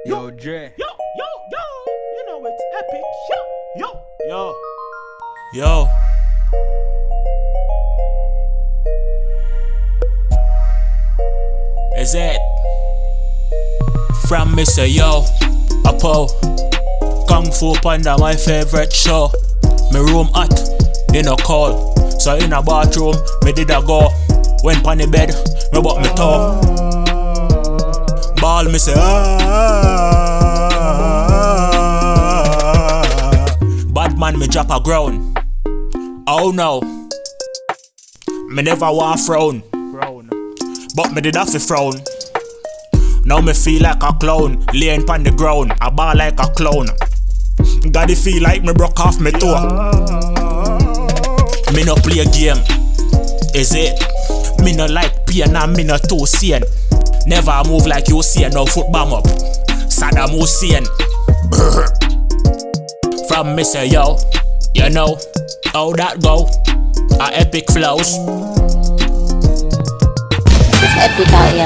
Yo, Dre. Yo, you know it's epic. Yo. Is it? From Mr. Yo, Apo, Kung Fu Panda, my favorite show. Me room hot, in a call. So in a bathroom, me did a go. Went pon the bed, me bought me toe. Ball me say bad man me drop a ground. Oh no, me never want frown, but me did have to frown. Now me feel like a clown, laying pon the ground, I ball like a clown. Gotta feel like me broke off me toe. Me no play a game, is it? Me no like pain and me no too sane. Never move like you see, no foot bomb up. Saddam Hussein. From Mr. Yo, you know how that go. Epicflows. It's epic out here.